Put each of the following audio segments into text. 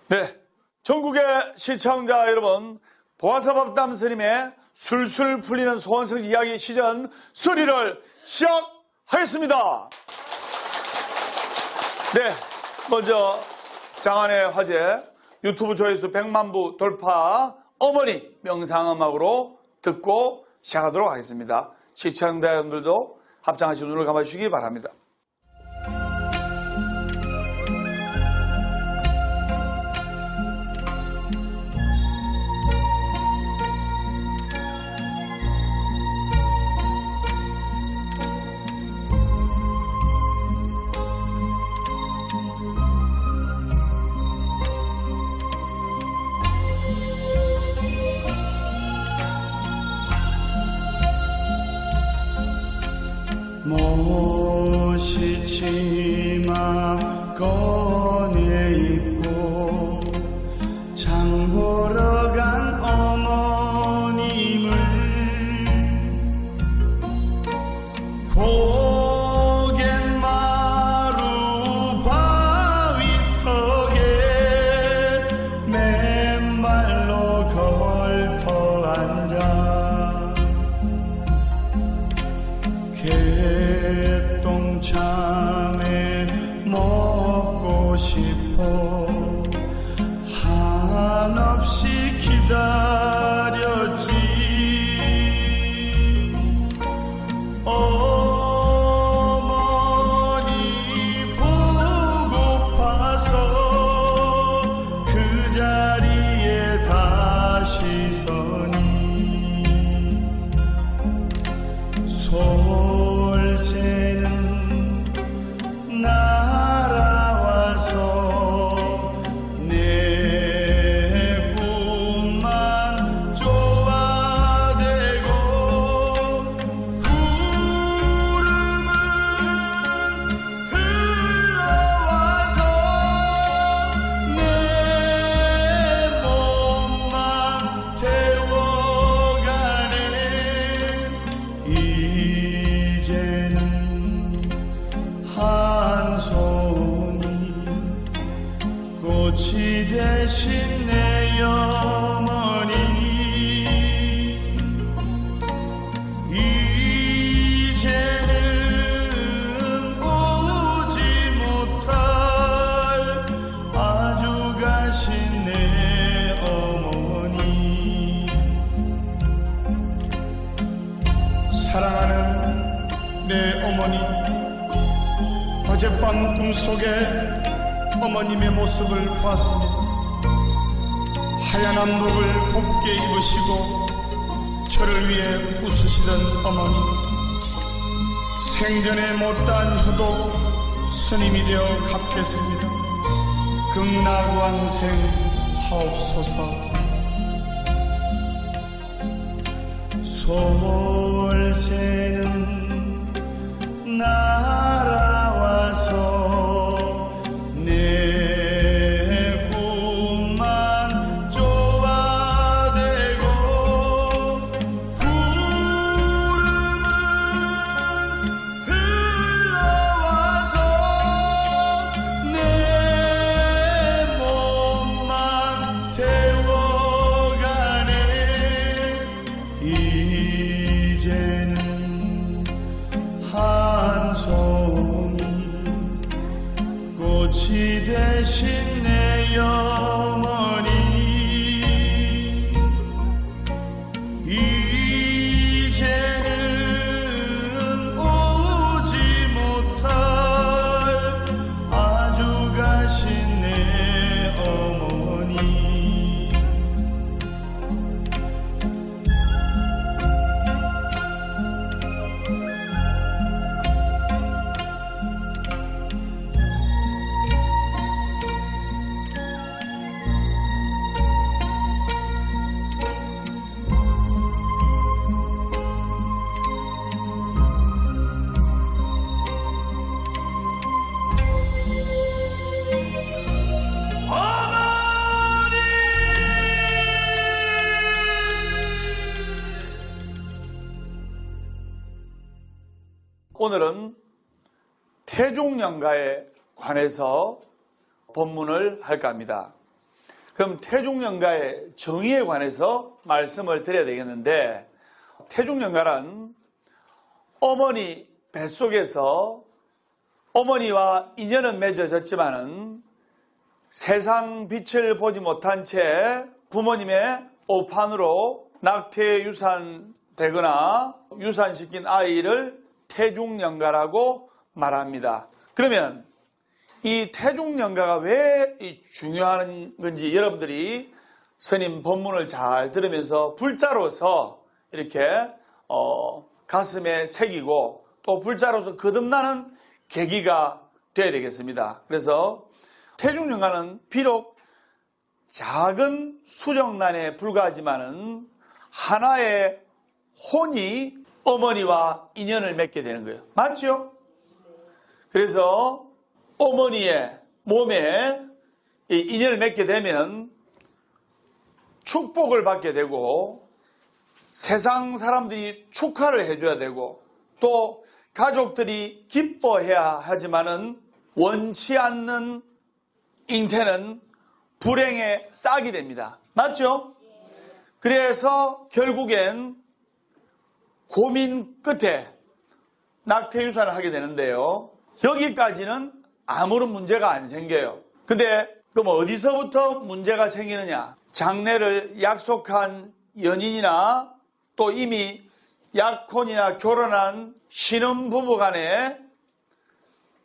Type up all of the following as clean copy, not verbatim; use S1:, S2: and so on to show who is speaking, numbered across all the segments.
S1: 네, 전국의 시청자 여러분, 보아사밥담 스님의 술술 풀리는 소원성 이야기 시전 수리를 시작하겠습니다. 네, 먼저 장안의 화제 유튜브 조회수 100만 부 돌파 어머니 명상음악으로 듣고 시작하도록 하겠습니다. 시청자 여러분들도 합장하시고 눈을 감아주시기 바랍니다.
S2: 모시치마 꺼내 입고 장 보러 간 어머님을 고갯마루 바위턱에 맨발로 걸터 앉아 개똥참에 먹고 싶어 한없이 기다렸지. 어머니 보고파서 그 자리에 다시 서니 솔새는 날아와서 내 꿈만 좁아대고 구름은 흘러와서 내 몸만 태워가네. 이제는 한 손이 꽃이 대신 내 어머니. 이제는 오지 못할 아주 가신 내 어머니. 사랑하는 내 어머니, 어젯밤 꿈속에 어머님의 모습을 보았습니다. 하얀 한복을 곱게 입으시고 저를 위해 웃으시던 어머니. 생전에 못다한 효도 스님이 되어 갚겠습니다. 극락왕생 하옵소서. 솔새는 날아와서 내 꿈만 좁아대고 구름은 흘러와서 내 몸만 태워가네. 이제는 한 손이 꽃이 대신 내 어머니. 이제는 오지 못할 아주 가신 내 어머니.
S1: 오늘은 태종영가에 관해서 법문을 할까 합니다. 그럼 태중연가의 정의에 관해서 말씀을 드려야 되겠는데, 태중연가란 어머니 뱃속에서 어머니와 인연은 맺어졌지만은 세상 빛을 보지 못한 채 부모님의 오판으로 낙태 유산되거나 유산시킨 아이를 태중연가라고 말합니다. 그러면 이 태중연가가 왜 중요한 건지 여러분들이 스님 법문을 잘 들으면서 불자로서 이렇게 가슴에 새기고 또 불자로서 거듭나는 계기가 되어야 되겠습니다. 그래서 태중연가는 비록 작은 수정란에 불과하지만은 하나의 혼이 어머니와 인연을 맺게 되는 거예요. 맞죠? 그래서 어머니의 몸에 이 인연을 맺게 되면 축복을 받게 되고 세상 사람들이 축하를 해줘야 되고 또 가족들이 기뻐해야 하지만은 원치 않는 잉태는 불행의 싹이 됩니다. 맞죠? 그래서 결국엔 고민 끝에 낙태 유산을 하게 되는데요. 여기까지는 아무런 문제가 안 생겨요. 근데 그럼 어디서부터 문제가 생기느냐? 장래를 약속한 연인이나 또 이미 약혼이나 결혼한 신혼부부 간에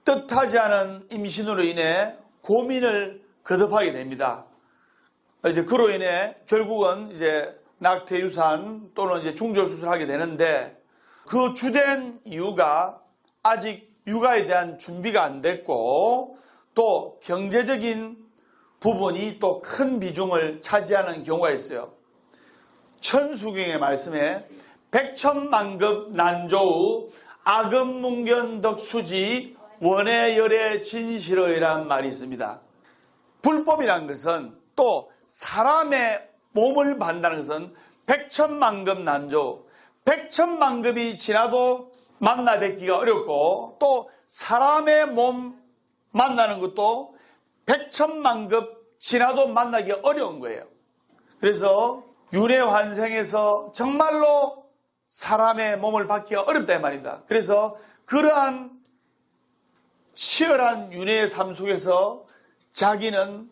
S1: 뜻하지 않은 임신으로 인해 고민을 거듭하게 됩니다. 이제 그로 인해 결국은 이제 낙태 유산 또는 이제 중절 수술하게 되는데 그 주된 이유가 아직 육아에 대한 준비가 안 됐고 또 경제적인 부분이 또 큰 비중을 차지하는 경우가 있어요. 천수경의 말씀에 백천만급 난조우 악음문견덕수지 원해열의 진실어이라는 말이 있습니다. 불법이라는 것은 또 사람의 몸을 받는다는 것은 백천만급 난조, 백천만급이 지나도 만나 뵙기가 어렵고 또 사람의 몸 만나는 것도 백천만급 지나도 만나기 어려운 거예요. 그래서 윤회환생에서 정말로 사람의 몸을 받기가 어렵다 이 말입니다. 그래서 그러한 치열한 윤회의 삶 속에서 자기는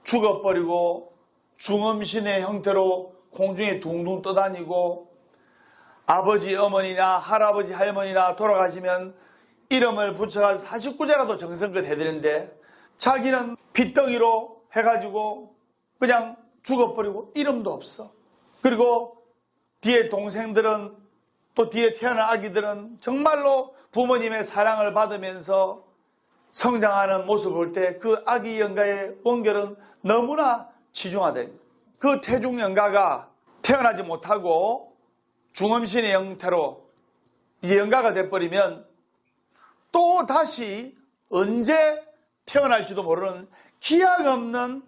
S1: 죽어버리고 중음신의 형태로 공중에 둥둥 떠다니고 아버지 어머니나 할아버지 할머니나 돌아가시면 이름을 붙여가지고 49제라도 정성껏 해드리는데 자기는 핏덩이로 해가지고 그냥 죽어버리고 이름도 없어. 그리고 뒤에 동생들은 또 뒤에 태어난 아기들은 정말로 부모님의 사랑을 받으면서 성장하는 모습을 볼 때 그 아기 연가의 원결은 너무나 치중하다. 그 태중연가가 태어나지 못하고 중음신의 형태로 이제 연가가 돼버리면 또 다시 언제 태어날지도 모르는 기약 없는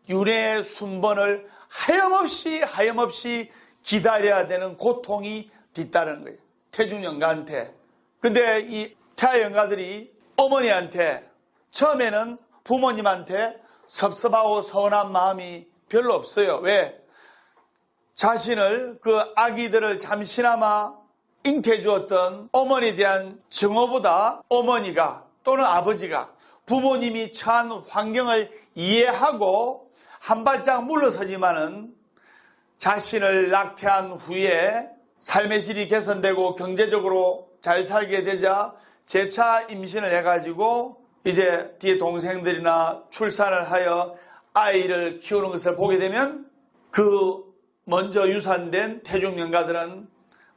S1: 윤회의 순번을 하염없이 기다려야 되는 고통이 뒤따르는 거예요. 태중연가한테. 근데 이 태아연가들이 어머니한테 처음에는 부모님한테 섭섭하고 서운한 마음이 별로 없어요. 왜? 자신을 그 아기들을 잠시나마 잉태해 주었던 어머니에 대한 증오보다 어머니가 또는 아버지가 부모님이 처한 환경을 이해하고 한 발짝 물러서지만은 자신을 낙태한 후에 삶의 질이 개선되고 경제적으로 잘 살게 되자 재차 임신을 해가지고 이제 뒤에 동생들이나 출산을 하여 아이를 키우는 것을 보게 되면 그 먼저 유산된 태중연가들은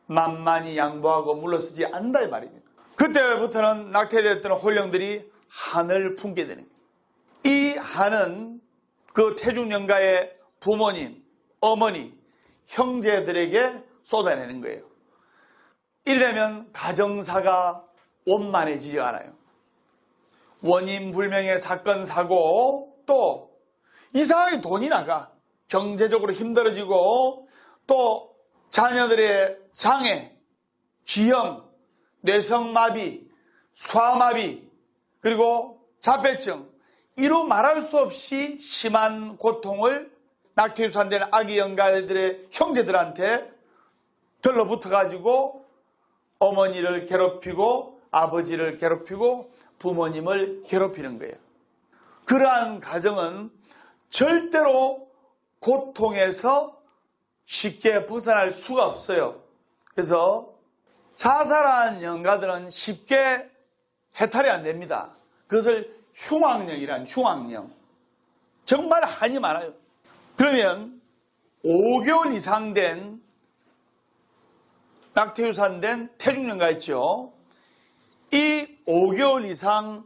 S1: 만만히 양보하고 물러서지 않는다 이 말입니다. 그때부터는 낙태됐던 혼령들이 한을 품게 되는 거예요. 이 한은 그 태중연가의 부모님, 어머니, 형제들에게 쏟아내는 거예요. 이러면 가정사가 원만해지지 않아요. 원인 불명의 사건, 사고, 또 이상하게 돈이 나가. 경제적으로 힘들어지고 또 자녀들의 장애, 기형, 뇌성마비, 소아마비, 그리고 자폐증 이루 말할 수 없이 심한 고통을 낙태유산된 아기 영가들의 형제들한테 들러붙어가지고 어머니를 괴롭히고 아버지를 괴롭히고 부모님을 괴롭히는 거예요. 그러한 가정은 절대로 고통에서 쉽게 벗어날 수가 없어요. 그래서 자살한 영가들은 쉽게 해탈이 안 됩니다. 그것을 흉악령이란 흉악령. 정말 한이 많아요. 그러면 5개월 이상 된 낙태유산된 태중영가 있죠. 이 5개월 이상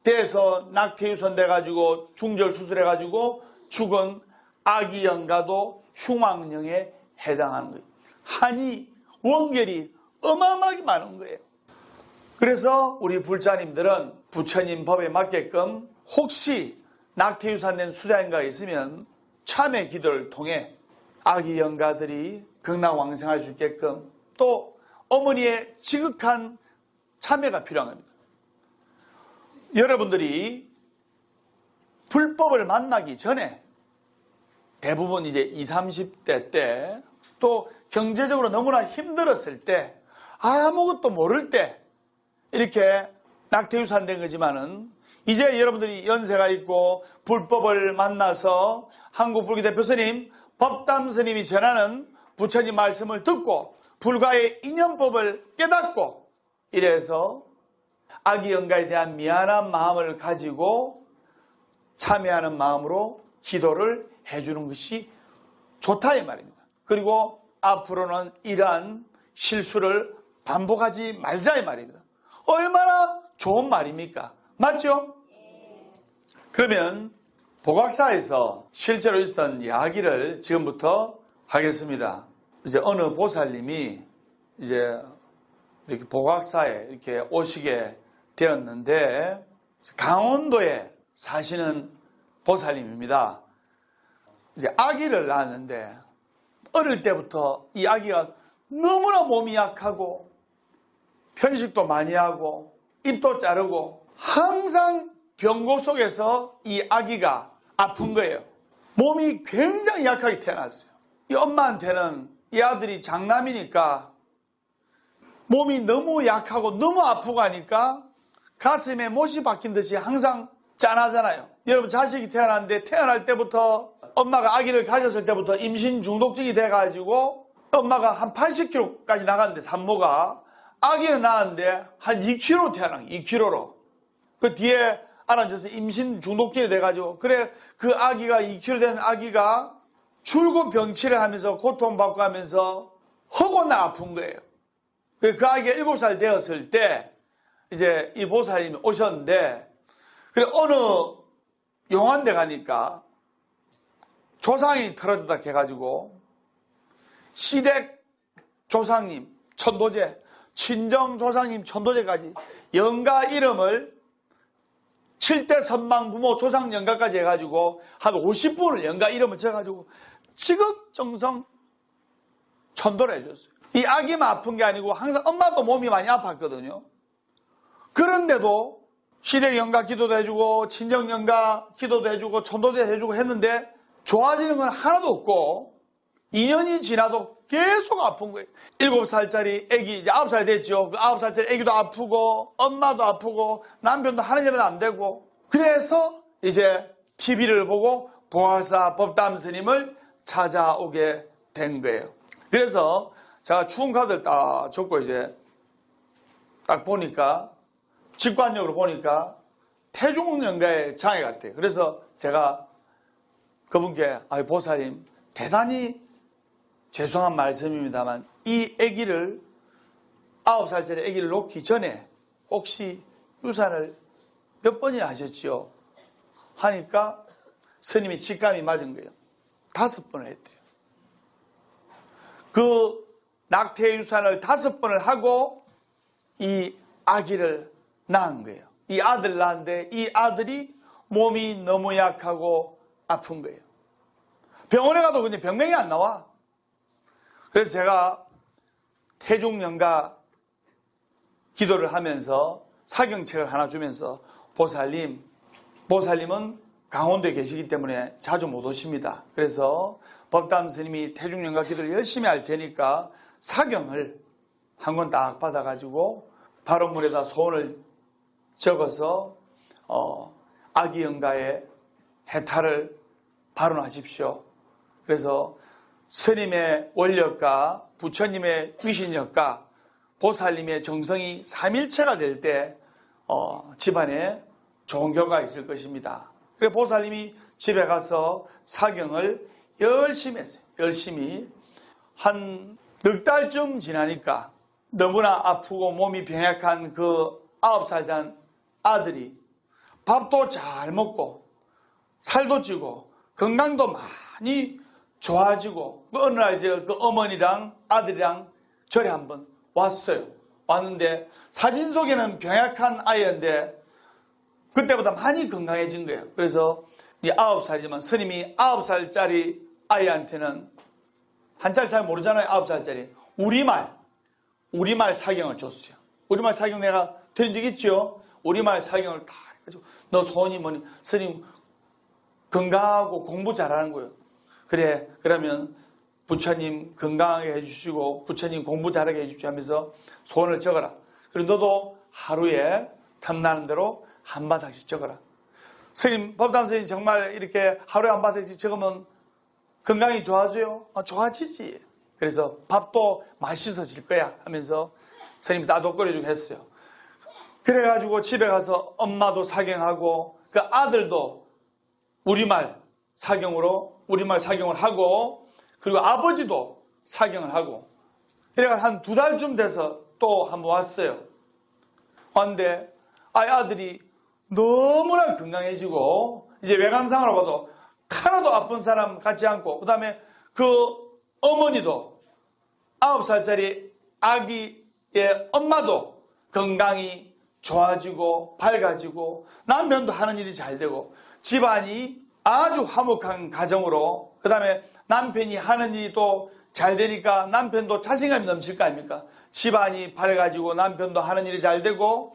S1: 돼서 낙태유산돼가지고 중절수술해가지고 죽은 아기 영가도 흉악령에 해당하는 거예요. 한이 원결이 어마어마하게 많은 거예요. 그래서 우리 불자님들은 부처님 법에 맞게끔 혹시 낙태유산된 수자인가가 있으면 참회 기도를 통해 아기 영가들이 극락왕생할 수 있게끔 또 어머니의 지극한 참회가 필요한 겁니다. 여러분들이 불법을 만나기 전에 대부분 이제 20, 30대 때 또 경제적으로 너무나 힘들었을 때 아무것도 모를 때 이렇게 낙태유산된 거지만은 이제 여러분들이 연세가 있고 불법을 만나서 한국불교대표 스님 법담 스님이 전하는 부처님 말씀을 듣고 불가의 인연법을 깨닫고 이래서 아기 영가에 대한 미안한 마음을 가지고 참여하는 마음으로 기도를 해주는 것이 좋다 이 말입니다. 그리고 앞으로는 이러한 실수를 반복하지 말자 이 말입니다. 얼마나 좋은 말입니까? 맞죠? 그러면 복학사에서 실제로 있었던 이야기를 지금부터 하겠습니다. 이제 어느 보살님이 이제 이렇게 복학사에 이렇게 오시게 되었는데 강원도에 사시는 보살님입니다. 이제 아기를 낳았는데 어릴 때부터 이 아기가 너무나 몸이 약하고 편식도 많이 하고 입도 자르고 항상 병고 속에서 이 아기가 아픈 거예요. 몸이 굉장히 약하게 태어났어요. 이 엄마한테는 이 아들이 장남이니까 몸이 너무 약하고 너무 아프고 하니까 가슴에 못이 박힌 듯이 항상 짠하잖아요. 여러분 자식이 태어났는데 태어날 때부터 엄마가 아기를 가졌을 때부터 임신 중독증이 돼가지고 엄마가 한 80kg까지 나갔는데 산모가 아기를 낳았는데 한 2kg 태어난 거예요. 2kg로. 그 뒤에 알아져서 임신 중독증이 돼가지고 그래 그 아기가 2kg 된 아기가 줄곧 병치를 하면서 고통받고 하면서 허고나 아픈 거예요. 그 아기가 7살 되었을 때 이제 이 보살님이 오셨는데 그래 어느 용안대 가니까 조상이 틀어졌다 해가지고 시댁 조상님 천도제 친정 조상님 천도제까지 영가 이름을 7대 선망 부모 조상 영가까지 해가지고 한 50분을 영가 이름을 쳐가지고 지극정성 천도를 해줬어요. 이 아기만 아픈 게 아니고 항상 엄마도 몸이 많이 아팠거든요. 그런데도 시댁 영가 기도도 해주고 친정 영가 기도도 해주고 천도도 해주고 했는데 좋아지는 건 하나도 없고 2년이 지나도 계속 아픈 거예요. 7살짜리 애기 이제 9살 됐죠. 그 9살짜리 애기도 아프고 엄마도 아프고 남편도 하는 일은 안 되고 그래서 이제 TV를 보고 보아사 법담 스님을 찾아오게 된 거예요. 그래서 제가 추운 카드를 딱 줬고 이제 딱 보니까 직관적으로 보니까 태중영가의 장애 같아요. 그래서 제가 그분께 보살님 대단히 죄송한 말씀입니다만 이 아기를 9살짜리 아기를 놓기 전에 혹시 유산을 몇 번이나 하셨지요? 하니까 스님이 직감이 맞은 거예요. 5번을 했대요. 그 낙태 유산을 5번을 하고 이 아기를 낳은 거예요. 이 아들을 낳았는데 이 아들이 몸이 너무 약하고 아픈 거예요. 병원에 가도 그냥 병명이 안 나와. 그래서 제가 태중영가 기도를 하면서 사경책을 하나 주면서 보살님 보살님은 강원도에 계시기 때문에 자주 못 오십니다. 그래서 법담 스님이 태중연가 기도를 열심히 할 테니까 사경을 한 권 딱 받아가지고 발언문에다 소원을 적어서 아기연가의 해탈을 발언하십시오. 그래서 스님의 원력과 부처님의 위신력과 보살님의 정성이 삼일체가 될 때 집안에 좋은 결과가 있을 것입니다. 그래서 보살님이 집에 가서 사경을 열심히 했어요. 열심히 한 넉 달쯤 지나니까 너무나 아프고 몸이 병약한 그 9살 된 아들이 밥도 잘 먹고 살도 찌고 건강도 많이 좋아지고 어느 날 이제 그 어머니랑 아들이랑 절에 한번 왔어요. 왔는데 사진 속에는 병약한 아이였는데 그때보다 많이 건강해진 거예요. 그래서 이 9살이지만 스님이 9살짜리 아이한테는 한자를 잘 모르잖아요. 9살짜리 우리말 사경을 줬어요. 우리말 사경 내가 들은 적 있죠? 우리말 사경을 다 해가지고 너 소원이 뭐니? 스님 건강하고 공부 잘하는 거예요. 그래 그러면 부처님 건강하게 해주시고 부처님 공부 잘하게 해주십시오 하면서 소원을 적어라. 그리고 너도 하루에 탐나는 대로 한 바닥씩 적어라. 스님 법담 스님 정말 이렇게 하루에 한 바닥씩 적으면 건강이 좋아져요? 좋아지지. 그래서 밥도 맛있어질 거야 하면서 스님이 따도 끓여주고 했어요. 그래가지고 집에 가서 엄마도 사경하고 그 아들도 우리말 사경을 하고 그리고 아버지도 사경을 하고 그래가 한 2달쯤 돼서 또 한번 왔어요. 왔는데 아들이 너무나 건강해지고 이제 외관상으로 봐도 하나도 아픈 사람 같지 않고 그 다음에 그 어머니도 9살짜리 아기의 엄마도 건강이 좋아지고 밝아지고 남편도 하는 일이 잘 되고 집안이 아주 화목한 가정으로 그 다음에 남편이 하는 일이 또 잘 되니까 남편도 자신감이 넘칠 거 아닙니까? 집안이 밝아지고 남편도 하는 일이 잘 되고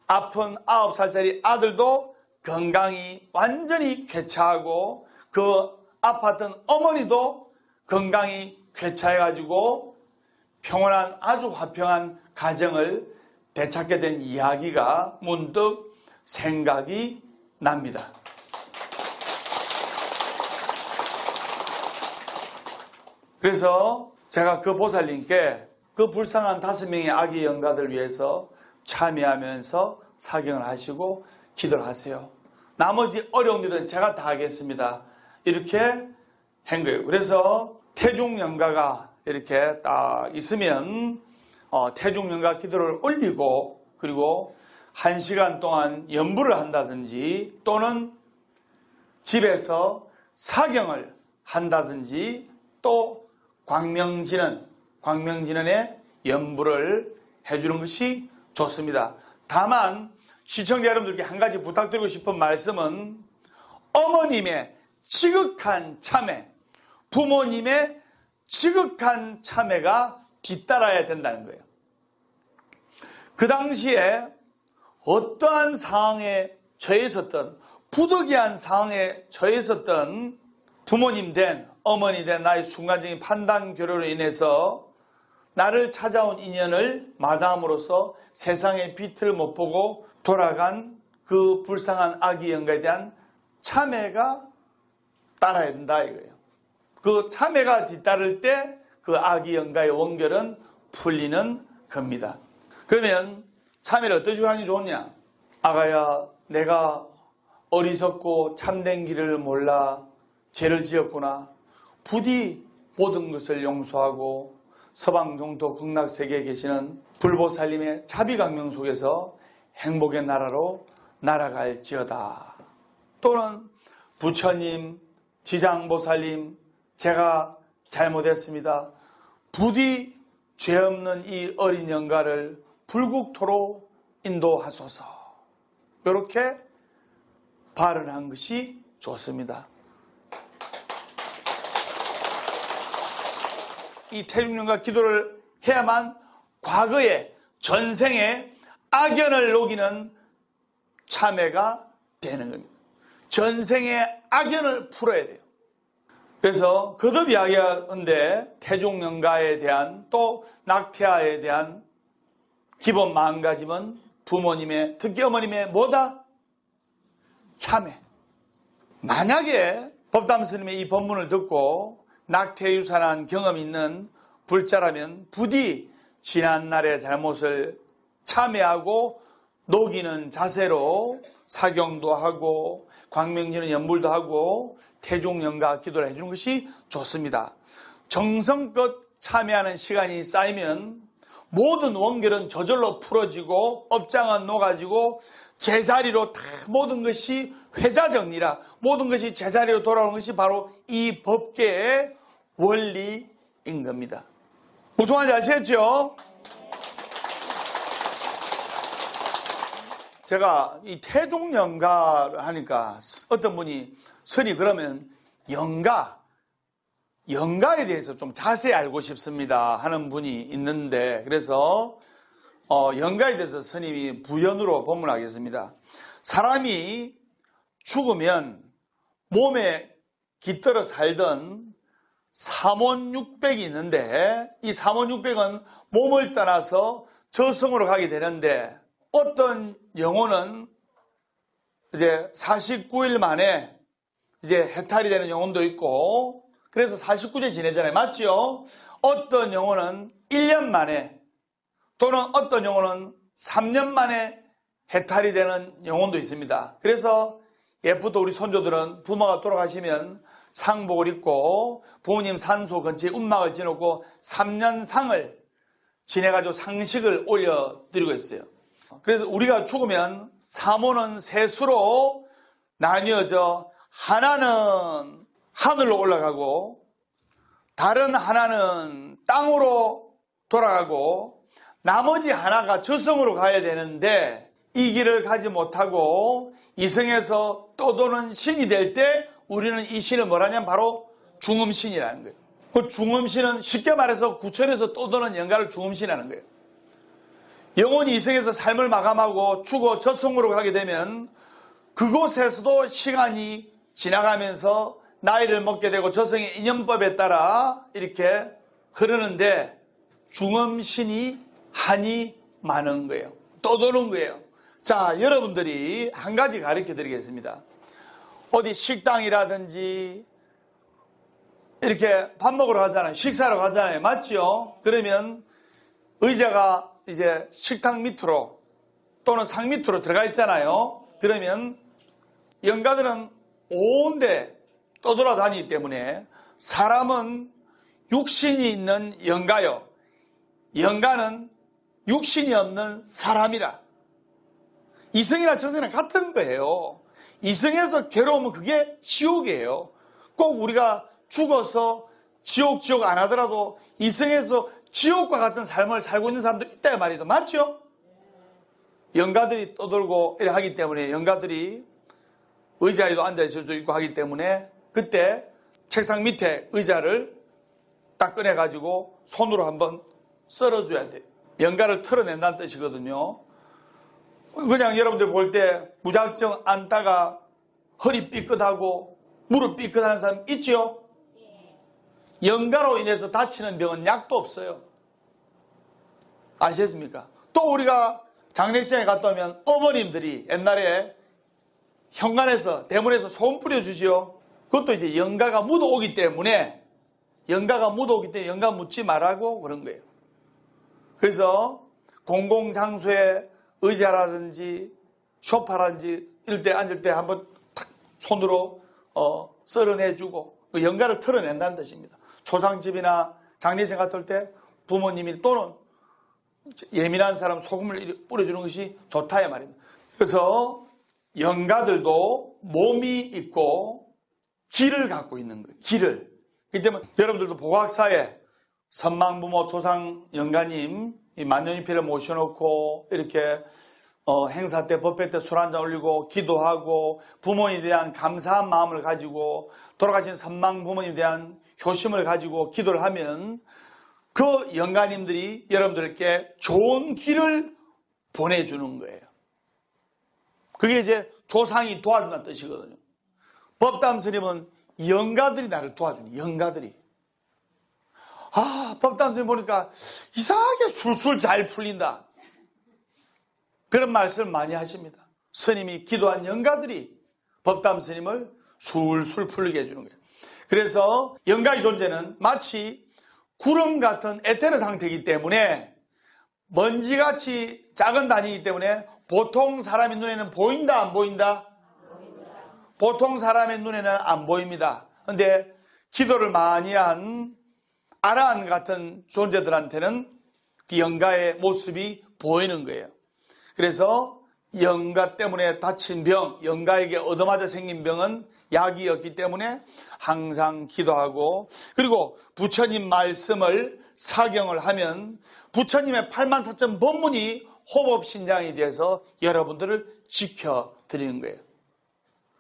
S1: 아픈 9살짜리 아들도 건강이 완전히 쾌차하고 그 아팠던 어머니도 건강이 쾌차해가지고 평온한 아주 화평한 가정을 되찾게 된 이야기가 문득 생각이 납니다. 그래서 제가 그 보살님께 그 불쌍한 5명의 아기 영가들 위해서 참여하면서 사경을 하시고 기도를 하세요. 나머지 어려운 일은 제가 다 하겠습니다. 이렇게 한 거예요. 그래서 태중영가가 이렇게 딱 있으면 태중영가 기도를 올리고 그리고 1시간 동안 연부를 한다든지 또는 집에서 사경을 한다든지 또 광명진언의 연부를 해주는 것이 좋습니다. 다만 시청자 여러분들께 한 가지 부탁드리고 싶은 말씀은 어머님의 지극한 참회, 부모님의 지극한 참회가 뒤따라야 된다는 거예요. 그 당시에 어떠한 상황에 처해 있었던 부득이한 상황에 처해 있었던 부모님 된 어머니 된 나의 순간적인 판단 교류로 인해서 나를 찾아온 인연을 마다함으로써 세상의 빛을 못 보고 돌아간 그 불쌍한 아기 영가에 대한 참회가 따라야 된다 이거예요. 그 참회가 뒤따를 때 그 아기 영가의 원결은 풀리는 겁니다. 그러면 참회를 어떤 식으로 하는 게 좋냐? 아가야, 내가 어리석고 참된 길을 몰라 죄를 지었구나. 부디 모든 것을 용서하고 서방 정토 극락세계에 계시는 불보살님의 자비강명 속에서 행복의 나라로 날아갈지어다. 또는 부처님, 지장보살님, 제가 잘못했습니다. 부디 죄 없는 이 어린 영가를 불국토로 인도하소서. 이렇게 발언한 것이 좋습니다. 이 태중영가 기도를 해야만 과거의 전생의 악연을 녹이는 참회가 되는 겁니다. 전생의 악연을 풀어야 돼요. 그래서 거듭 이야기하는데 태종영가에 대한 또 낙태아에 대한 기본 마음가짐은 부모님의, 특히 어머님의 뭐다? 참회. 만약에 법담 스님의 이 법문을 듣고 낙태유산한 경험이 있는 불자라면 부디 지난날의 잘못을 참회하고 녹이는 자세로 사경도 하고 광명지는 연불도 하고 태종영가 기도를 해주는 것이 좋습니다. 정성껏 참회하는 시간이 쌓이면 모든 원결은 저절로 풀어지고 업장은 녹아지고 제자리로 다 모든 것이 회자정리라 모든 것이 제자리로 돌아오는 것이 바로 이 법계의 원리인 겁니다. 무슨 말인지 아시겠죠? 제가 이 태종영가를 하니까 어떤 분이 스님 그러면 영가에 대해서 좀 자세히 알고 싶습니다 하는 분이 있는데 그래서 영가에 대해서 스님이 부연으로 법문하겠습니다. 사람이 죽으면 몸에 깃들어 살던 삼원육백이 있는데 이 삼원육백은 몸을 떠나서 저승으로 가게 되는데 어떤 영혼은 이제 49일 만에 이제 해탈이 되는 영혼도 있고 그래서 49제 지내잖아요. 맞죠? 어떤 영혼은 1년 만에 또는 어떤 영혼은 3년 만에 해탈이 되는 영혼도 있습니다. 그래서 예부터 우리 손조들은 부모가 돌아가시면 상복을 입고 부모님 산소 근처에 운막을 지놓고 3년 상을 지내가지고 상식을 올려드리고 있어요. 그래서 우리가 죽으면 삼원은 세 수로 나뉘어져 하나는 하늘로 올라가고 다른 하나는 땅으로 돌아가고 나머지 하나가 저승으로 가야 되는데 이 길을 가지 못하고 이승에서 떠도는 신이 될 때 우리는 이 신을 뭐라냐면 바로 중음신이라는 거예요. 그 중음신은 쉽게 말해서 구천에서 떠도는 영가를 중음신이라는 거예요. 영혼이 이승에서 삶을 마감하고 죽어 저승으로 가게 되면 그곳에서도 시간이 지나가면서 나이를 먹게 되고 저승의 인연법에 따라 이렇게 흐르는데 중음신이 한이 많은 거예요. 떠도는 거예요. 자, 여러분들이 한 가지 가르쳐 드리겠습니다. 어디 식당이라든지 이렇게 밥 먹으러 가잖아요. 식사하러 가잖아요. 맞죠? 그러면 의자가 이제 식탁 밑으로 또는 상 밑으로 들어가 있잖아요. 그러면 영가들은 온데 떠돌아다니기 때문에 사람은 육신이 있는 영가요. 영가는 육신이 없는 사람이라. 이승이나 저승이나 같은 거예요. 이승에서 괴로우면 그게 지옥이에요. 꼭 우리가 죽어서 지옥 안 하더라도 이승에서 지옥과 같은 삶을 살고 있는 사람도 있다 말이죠. 맞죠? 영가들이 떠돌고 이래 하기 때문에 영가들이 의자에도 앉아있을 수도 있고 하기 때문에 그때 책상 밑에 의자를 딱 꺼내가지고 손으로 한번 썰어줘야 돼요. 영가를 털어낸다는 뜻이거든요. 그냥 여러분들 볼 때 무작정 앉다가 허리 삐끗하고 무릎 삐끗하는 사람 있죠? 영가로 인해서 다치는 병은 약도 없어요. 아시겠습니까? 또 우리가 장례식장에 갔다 오면 어머님들이 옛날에 현관에서 대문에서 소금 뿌려주지요. 그것도 이제 영가가 묻어오기 때문에 영가 묻지 말라고 그런 거예요. 그래서 공공장소에 의자라든지 소파라든지 이럴 때 앉을 때 한번 탁 손으로 썰어내주고 영가를 털어낸다는 뜻입니다. 초상집이나 장례식 갔다 올 때 부모님이 또는 예민한 사람 소금을 뿌려주는 것이 좋다 이 말입니다. 그래서 영가들도 몸이 있고 기를 갖고 있는 거예요. 기를. 그렇기 때문에 여러분들도 보각사에 선망부모 조상영가님 이 만년일피를 모셔놓고 이렇게 행사 때 법회 때 술 한잔 올리고 기도하고 부모님에 대한 감사한 마음을 가지고 돌아가신 선망부모님에 대한 효심을 가지고 기도를 하면 그 영가님들이 여러분들께 좋은 길을 보내주는 거예요. 그게 이제 조상이 도와준다는 뜻이거든요. 법담 스님은 영가들이 나를 도와주니, 영가들이. 법담 스님 보니까 이상하게 술술 잘 풀린다. 그런 말씀을 많이 하십니다. 스님이 기도한 영가들이 법담 스님을 술술 풀리게 해주는 거예요. 그래서 영가의 존재는 마치 구름 같은 에테르 상태이기 때문에 먼지같이 작은 단위이기 때문에 보통 사람의 눈에는 보인다, 안 보인다? 보통 사람의 눈에는 안 보입니다. 그런데 기도를 많이 한 아라한 같은 존재들한테는 그 영가의 모습이 보이는 거예요. 그래서 영가 때문에 다친 병, 영가에게 얻어맞아 생긴 병은 약이 없기 때문에 항상 기도하고, 그리고 부처님 말씀을 사경을 하면 부처님의 84점 법문이 호법신장이 돼서 여러분들을 지켜드리는 거예요.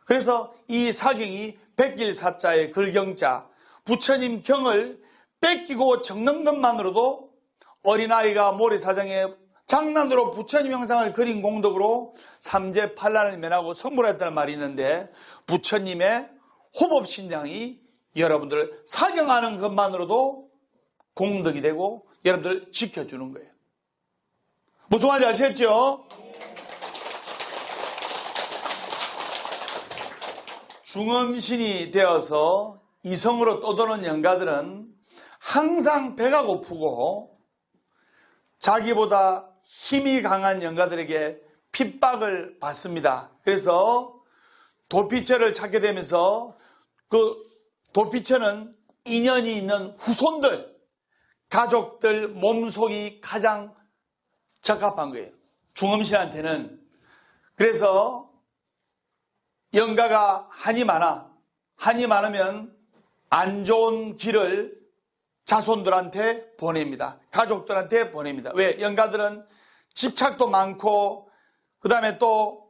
S1: 그래서 이 사경이 백길사자의 글경자, 부처님 경을 뺏기고 적는 것만으로도 어린아이가 모래사장에 장난으로 부처님 형상을 그린 공덕으로 삼재 판란을 면하고 성불했다는 말이 있는데, 부처님의 호법신장이 여러분들을 사경하는 것만으로도 공덕이 되고 여러분들을 지켜주는 거예요. 무슨 말인지 아시겠죠? 중음신이 되어서 이성으로 떠도는 영가들은 항상 배가 고프고 자기보다 힘이 강한 영가들에게 핍박을 받습니다. 그래서 도피처를 찾게 되면서 그 도피처는 인연이 있는 후손들, 가족들 몸속이 가장 적합한 거예요. 중음신한테는. 그래서 영가가 한이 많으면 안 좋은 길을 자손들한테 보냅니다. 가족들한테 보냅니다. 왜? 영가들은 집착도 많고 그 다음에 또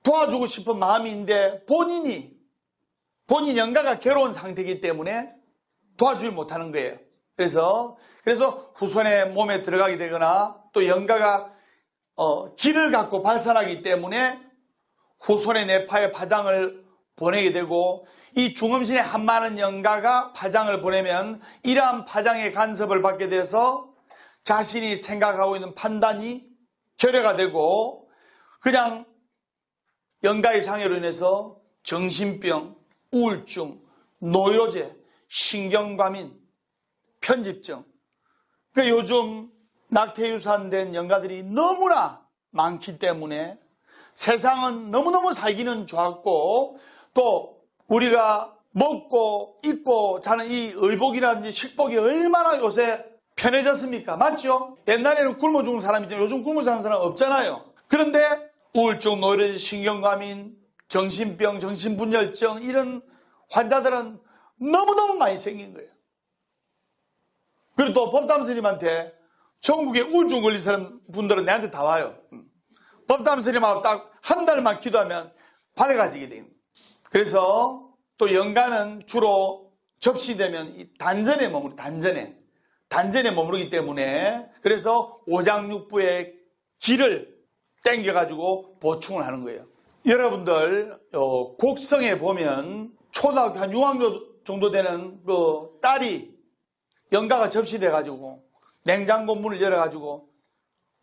S1: 도와주고 싶은 마음이 있는데 본인 영가가 괴로운 상태이기 때문에 도와주지 못하는 거예요. 그래서 후손의 몸에 들어가게 되거나 또 영가가 길을 갖고 발산하기 때문에 후손의 내파에 파장을 보내게 되고, 이 중음신의 한 많은 영가가 파장을 보내면 이러한 파장의 간섭을 받게 돼서 자신이 생각하고 있는 판단이 결여가 되고, 그냥 영가의 상해로 인해서 정신병, 우울증, 노이로제, 신경과민, 편집증. 그러니까 요즘 낙태유산된 영가들이 너무나 많기 때문에 세상은 너무너무 살기는 좋았고, 또 우리가 먹고 입고 자는 이 의복이라든지 식복이 얼마나 요새 편해졌습니까? 맞죠? 옛날에는 굶어 죽는 사람이 있지만 요즘 굶어 사는 사람 없잖아요. 그런데 우울증, 노이로제, 신경과민, 정신병, 정신분열증 이런 환자들은 너무너무 많이 생긴 거예요. 그리고 또 법담 스님한테 전국에 우울증 걸린 사람 분들은 내한테 다 와요. 법담 스님하고 딱 한 달만 기도하면 밝아지게 됩니다. 그래서 또 영가는 주로 접시되면 이 단전에 머무르기 때문에, 그래서 오장육부의 기를 땡겨가지고 보충을 하는 거예요. 여러분들 곡성에 보면 초등학교 한 6학년 정도 되는 그 딸이 영가가 접시돼가지고 냉장고 문을 열어가지고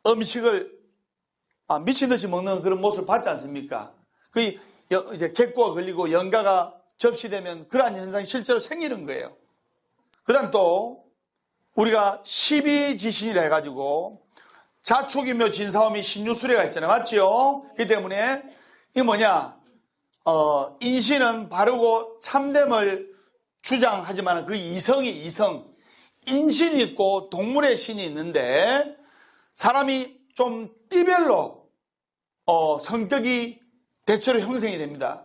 S1: 음식을 미친 듯이 먹는 그런 모습을 봤지 않습니까? 그 이제 객고가 걸리고 영가가 접시되면 그러한 현상이 실제로 생기는 거예요. 그 다음 또 우리가 12지신이라 해가지고 자축이며 진사오미 신유수레가 있잖아요. 맞죠? 그렇기 때문에 이게 뭐냐, 인신은 바르고 참됨을 주장하지만 그 이성이 인신이 있고 동물의 신이 있는데, 사람이 좀 띠별로 성격이 대체로 형성이 됩니다.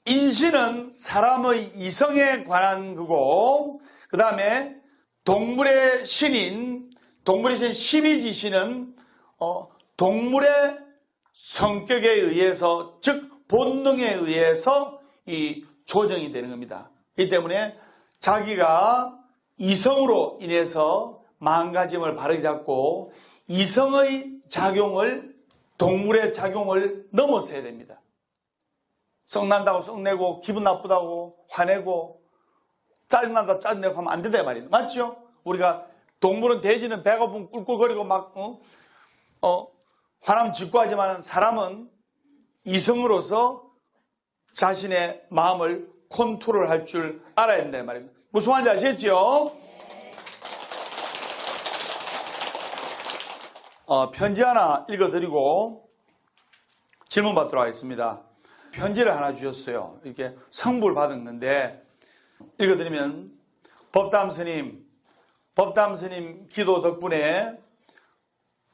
S1: 인신은 사람의 이성에 관한 거고, 그 다음에 동물의 신인 12지신은 동물의 성격에 의해서, 즉 본능에 의해서 이 조정이 되는 겁니다. 그렇기 때문에 자기가 이성으로 인해서 마음가짐을 바르게 잡고 이성의 작용을, 동물의 작용을 넘어서야 됩니다. 썩난다고 썩내고 기분 나쁘다고 화내고 짜증난다 짜증내고 하면 안 된다 말이에요. 맞죠? 우리가 동물은 돼지는 배고프면 꿀꿀거리고 막 화나면 짓고 하지만 사람은 이성으로서 자신의 마음을 컨트롤할 줄 알아야 된다 말입니다. 무슨 말인지 아시겠죠? 편지 하나 읽어드리고 질문 받도록 하겠습니다. 편지를 하나 주셨어요. 이렇게 성부를 받았는데 읽어드리면 법담 스님 기도 덕분에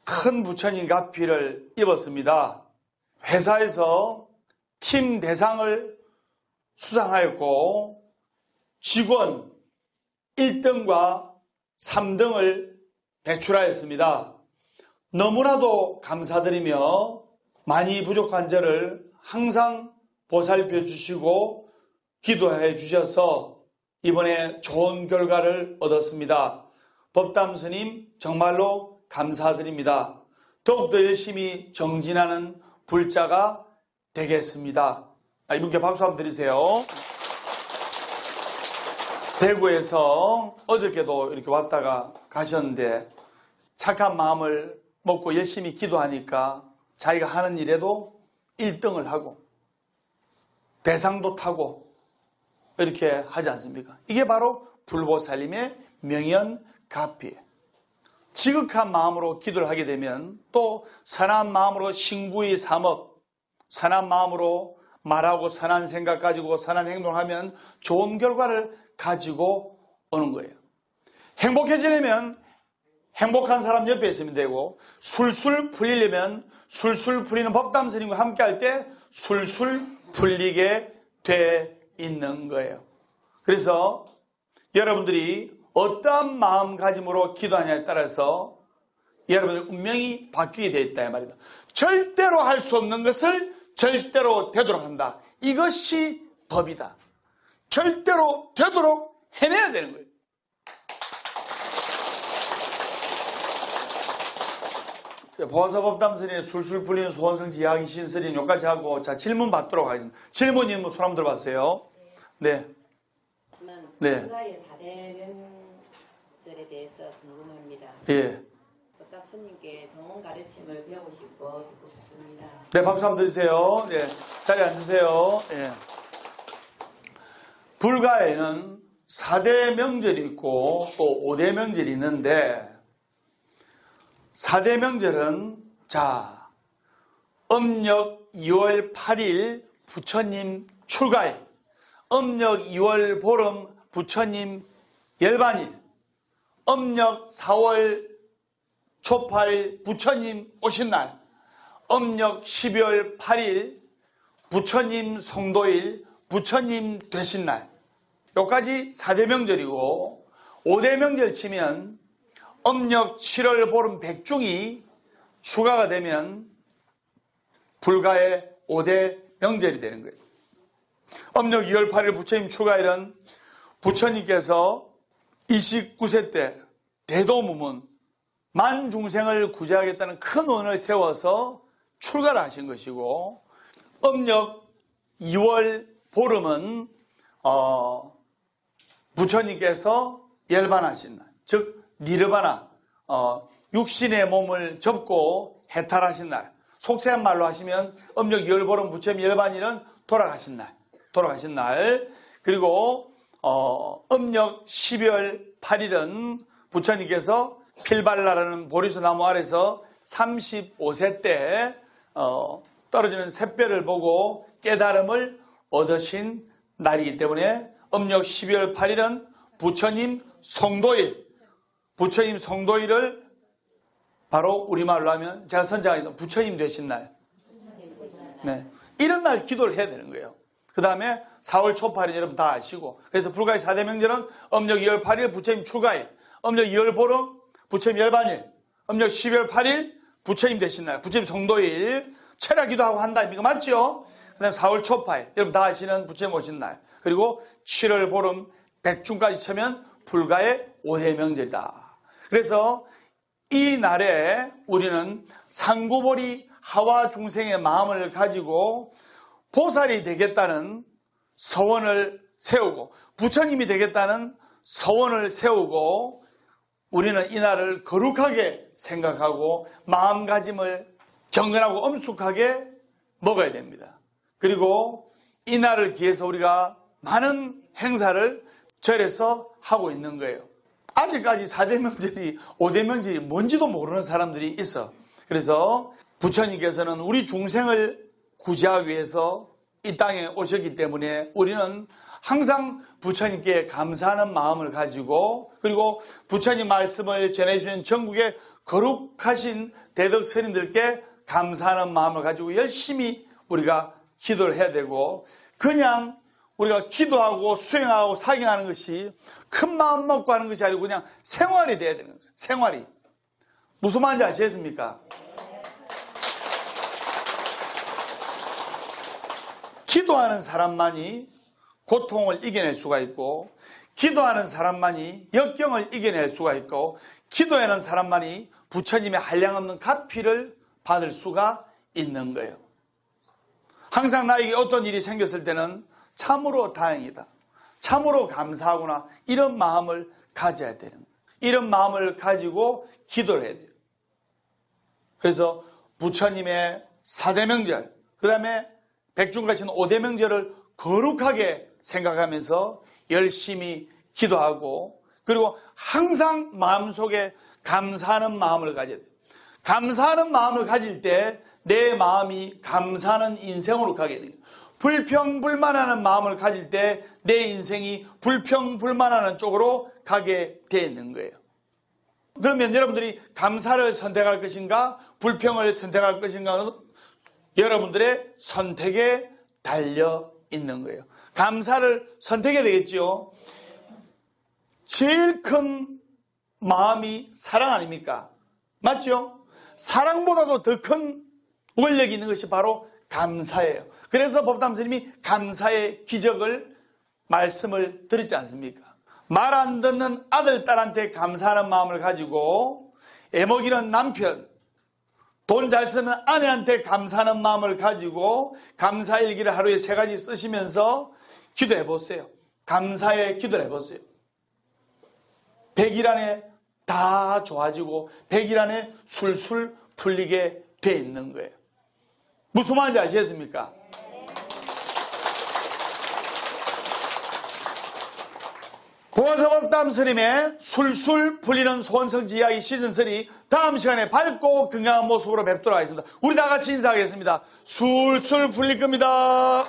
S1: 큰 부처님 가피를 입었습니다. 회사에서 팀 대상을 수상하였고 직원 1등과 3등을 배출하였습니다. 너무나도 감사드리며 많이 부족한 저를 항상 보살펴 주시고 기도해 주셔서 이번에 좋은 결과를 얻었습니다. 법담 스님 정말로 감사드립니다. 더욱더 열심히 정진하는 불자가 되겠습니다. 이분께 박수 한번 드리세요. 대구에서 어저께도 이렇게 왔다가 가셨는데 착한 마음을 먹고 열심히 기도하니까 자기가 하는 일에도 1등을 하고 대상도 타고 이렇게 하지 않습니까? 이게 바로 불보살님의 명연가피예요. 지극한 마음으로 기도를 하게 되면 또 선한 마음으로 싱부의 삼업, 선한 마음으로 말하고 선한 생각 가지고 선한 행동하면 좋은 결과를 가지고 오는 거예요. 행복해지려면 행복한 사람 옆에 있으면 되고 술술 풀리려면 술술 풀리는 법담 스님과 함께 할 때 술술 풀리게 돼 있는 거예요. 그래서 여러분들이 어떠한 마음가짐으로 기도하냐에 따라서 여러분의 운명이 바뀌게 되어 있다 이 말이다. 절대로 할 수 없는 것을 절대로 되도록 한다. 이것이 법이다. 절대로 되도록 해내야 되는 거예요. 보화사법담 스님의 술술 풀리는 소원성지 이야기 신스님 여기까지 하고 자 질문 받도록 하겠습니다. 질문이 뭐 손 한번 들어봤어요. 네.
S3: 네. 불가의 4대 명절에 대해서 궁금합니다.
S1: 예.
S3: 법담 스님께 좋은 가르침을 배우고 싶고 듣고 싶습니다.
S1: 네, 박수 한번 드리세요. 네, 자리에 앉으세요. 예. 불가에는 4대 명절이 있고 또 5대 명절이 있는데 4대 명절은 자 음력 2월 8일 부처님 출가일, 음력 2월 보름 부처님 열반일, 음력 4월 초팔 부처님 오신 날, 음력 12월 8일 부처님 성도일, 부처님 되신 날, 여기까지 4대 명절이고 5대 명절 치면 음력 7월 보름 백중이 추가가 되면 불가의 5대 명절이 되는 거예요. 음력 2월 8일 부처님 출가일은 부처님께서 29세 때 대도무문 만중생을 구제하겠다는 큰 원을 세워서 출가를 하신 것이고 음력 2월 보름은 부처님께서 열반하신 날, 즉 니르바나 육신의 몸을 접고 해탈하신 날, 속세한 말로 하시면 음력 2월 보름 부처님 열반일은 돌아가신 날, 그리고 음력 12월 8일은 부처님께서 필발라라는 보리수 나무 아래서 35세 때 떨어지는 샛별을 보고 깨달음을 얻으신 날이기 때문에 음력 12월 8일은 부처님 성도일, 부처님 성도일을 바로 우리말로 하면 제가 선장하던 부처님 되신 날, 네, 이런 날 기도를 해야 되는 거예요. 그 다음에 4월 초팔일 여러분 다 아시고, 그래서 불가의 4대 명절은 음력 2월 8일 부처님 출가일, 음력 2월 보름 부처님 열반일, 음력 12월 8일 부처님 되신 날, 부처님 성도일, 철야기도 하고 한다. 이거 맞죠? 그 다음에 4월 초팔 여러분 다 아시는 부처님 오신 날, 그리고 7월 보름 백중까지 치면 불가의 5대 명절이다. 그래서 이 날에 우리는 상구보리 하와 중생의 마음을 가지고 보살이 되겠다는 서원을 세우고 부처님이 되겠다는 서원을 세우고 우리는 이날을 거룩하게 생각하고 마음가짐을 경건하고 엄숙하게 먹어야 됩니다. 그리고 이날을 기해서 우리가 많은 행사를 절에서 하고 있는 거예요. 아직까지 4대 명절이 5대 명절이 뭔지도 모르는 사람들이 있어. 그래서 부처님께서는 우리 중생을 구제하기 위해서 이 땅에 오셨기 때문에 우리는 항상 부처님께 감사하는 마음을 가지고 그리고 부처님 말씀을 전해주는 전국의 거룩하신 대덕 스님들께 감사하는 마음을 가지고 열심히 우리가 기도를 해야 되고 그냥 우리가 기도하고 수행하고 사경하는 것이 큰 마음 먹고 하는 것이 아니고 그냥 생활이 돼야 되는 거죠. 생활이. 무슨 말인지 아시겠습니까? 기도하는 사람만이 고통을 이겨낼 수가 있고 기도하는 사람만이 역경을 이겨낼 수가 있고 기도하는 사람만이 부처님의 한량없는 가피를 받을 수가 있는 거예요. 항상 나에게 어떤 일이 생겼을 때는 참으로 다행이다. 참으로 감사하구나. 이런 마음을 가져야 되는 거예요. 이런 마음을 가지고 기도를 해야 돼요. 그래서 부처님의 4대 명절, 그 다음에 백중가신 5대 명절을 거룩하게 생각하면서 열심히 기도하고 그리고 항상 마음속에 감사하는 마음을 가져야 돼요. 감사하는 마음을 가질 때 내 마음이 감사하는 인생으로 가게 돼요. 불평불만하는 마음을 가질 때 내 인생이 불평불만하는 쪽으로 가게 되어 있는 거예요. 그러면 여러분들이 감사를 선택할 것인가 불평을 선택할 것인가 여러분들의 선택에 달려 있는 거예요. 감사를 선택해야 되겠죠. 제일 큰 마음이 사랑 아닙니까? 맞죠? 사랑보다도 더 큰 원력이 있는 것이 바로 감사예요. 그래서 법담 스님이 감사의 기적을 말씀을 드렸지 않습니까? 말 안 듣는 아들, 딸한테 감사하는 마음을 가지고 애먹이는 남편, 돈 잘 쓰는 아내한테 감사하는 마음을 가지고 감사일기를 하루에 3가지 쓰시면서 기도해 보세요. 감사의 기도를 해보세요. 100일 안에 다 좋아지고 100일 안에 술술 풀리게 돼 있는 거예요. 무슨 말인지 아시겠습니까? 고화서법담 스님의 술술 풀리는 소원성지 이야기 시즌3 다음 시간에 밝고 건강한 모습으로 뵙도록 하겠습니다. 우리 다 같이 인사하겠습니다. 술술 풀릴 겁니다.